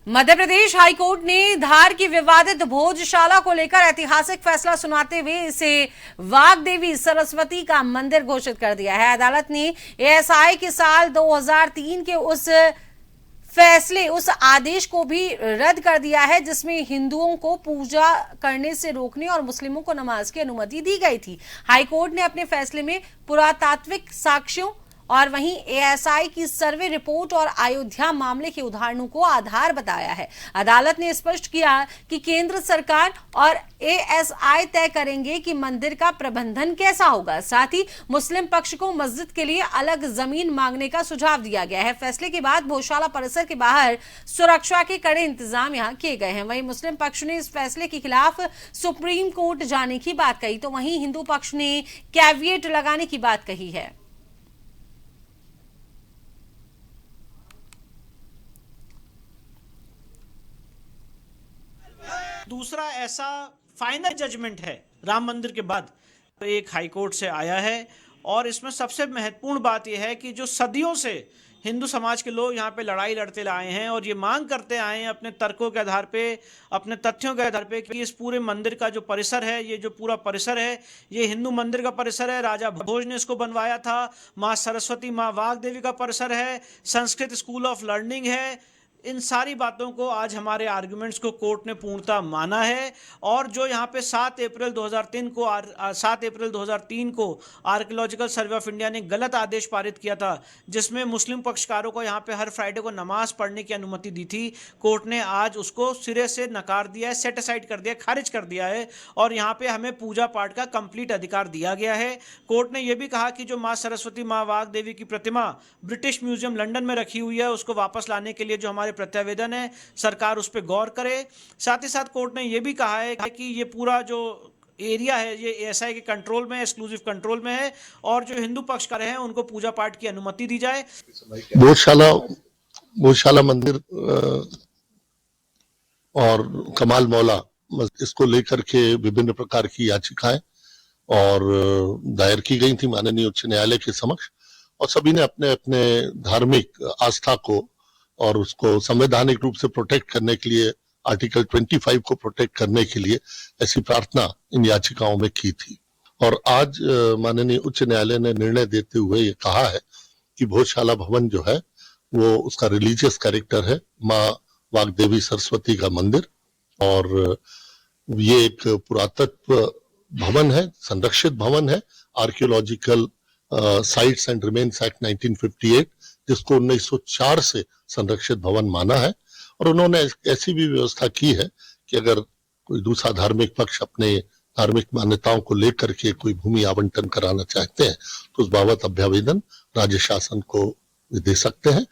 Madhya Pradesh high court ने धार की विवादित भोजशाला को लेकर ऐतिहासिक फैसला सुनाते हुए इसे वाग्देवी सरस्वती का मंदिर घोषित कर दिया है। अदालत ने एएसआई के साल 2003 के उस आदेश को भी रद्द कर दिया है जिसमें हिंदुओं को पूजा करने से रोकने और मुस्लिमों को नमाज की अनुमति दी गई थी। हाईकोर्ट ने अपने फैसले में पुरातात्विक साक्ष्यों और वहीं एएसआई की सर्वे रिपोर्ट और अयोध्या मामले के उदाहरणों को आधार बताया है। अदालत ने स्पष्ट किया कि केंद्र सरकार और एएसआई तय करेंगे कि मंदिर का प्रबंधन कैसा होगा। साथ ही मुस्लिम पक्ष को मस्जिद के लिए अलग जमीन मांगने का सुझाव दिया गया है। फैसले के बाद भोजशाला परिसर के बाहर सुरक्षा के कड़े इंतजाम यहां किए गए हैं। वहीं मुस्लिम पक्ष ने इस फैसले के खिलाफ सुप्रीम कोर्ट जाने की बात कही, तो वहीं हिंदू पक्ष ने कैविएट लगाने की बात कही है। दूसरा ऐसा फाइनल जजमेंट है राम मंदिर के बाद एक हाई कोर्ट से आया है और इसमें सबसे महत्वपूर्ण बात यह है कि जो सदियों से हिंदू समाज के लोग यहाँ पे लड़ाई लड़ते आए हैं और ये मांग करते आए हैं अपने तर्कों के आधार पे, अपने तथ्यों के आधार पे कि इस पूरे मंदिर का जो परिसर है, ये जो पूरा परिसर है, ये हिंदू मंदिर का परिसर है। राजा भोज ने इसको बनवाया था। माँ सरस्वती, माँ वाग्देवी का परिसर है, संस्कृत स्कूल ऑफ लर्निंग है। इन सारी बातों को आज हमारे आर्गुमेंट्स को कोर्ट ने पूर्णतः माना है और जो यहाँ पे 7 अप्रैल 2003 को आर्कियोलॉजिकल सर्वे ऑफ इंडिया ने गलत आदेश पारित किया था जिसमें मुस्लिम पक्षकारों को यहाँ पे हर फ्राइडे को नमाज पढ़ने की अनुमति दी थी, कोर्ट ने आज उसको सिरे से नकार दिया है, सेट असाइड कर दिया, खारिज कर दिया है और यहाँ पे हमें पूजा पाठ का कंप्लीट अधिकार दिया गया है। कोर्ट ने यह भी कहा कि जो माँ सरस्वती, माँ वाग्देवी की प्रतिमा ब्रिटिश म्यूजियम लंदन में रखी हुई है उसको वापस लाने के लिए जो हमारे प्रत्यावेदन है सरकार उस पर गौर करे। साथ ही साथ कोर्ट ने यह भी कहा है कि ये पूरा जो एरिया है ये एएसआई के कंट्रोल में, एक्सक्लूसिव कंट्रोल में है और जो हिंदू पक्षकार हैं उनको पूजा पाठ की अनुमति दी जाए। भोजशाला मंदिर और कमाल मौला इसको लेकर के विभिन्न प्रकार की याचिकाएं और दायर की गई थी माननीय उच्च न्यायालय के समक्ष और सभी ने अपने अपने धार्मिक आस्था को और उसको संवैधानिक रूप से प्रोटेक्ट करने के लिए, आर्टिकल 25 को प्रोटेक्ट करने के लिए ऐसी प्रार्थना इन याचिकाओं में की थी। और आज माननीय उच्च न्यायालय ने निर्णय देते हुए ये कहा है कि भोजशाला भवन जो है वो उसका रिलीजियस कैरेक्टर है, माँ वाग्देवी सरस्वती का मंदिर, और ये एक पुरातत्व भवन है, संरक्षित भवन है, archaeological sites and remains act 1958 जिसको 1904 से संरक्षित भवन माना है। और उन्होंने ऐसी भी व्यवस्था की है कि अगर कोई दूसरा धार्मिक पक्ष अपने धार्मिक मान्यताओं को लेकर के कोई भूमि आवंटन कराना चाहते हैं तो उस बाबत अभ्यावेदन राज्य शासन को दे सकते हैं।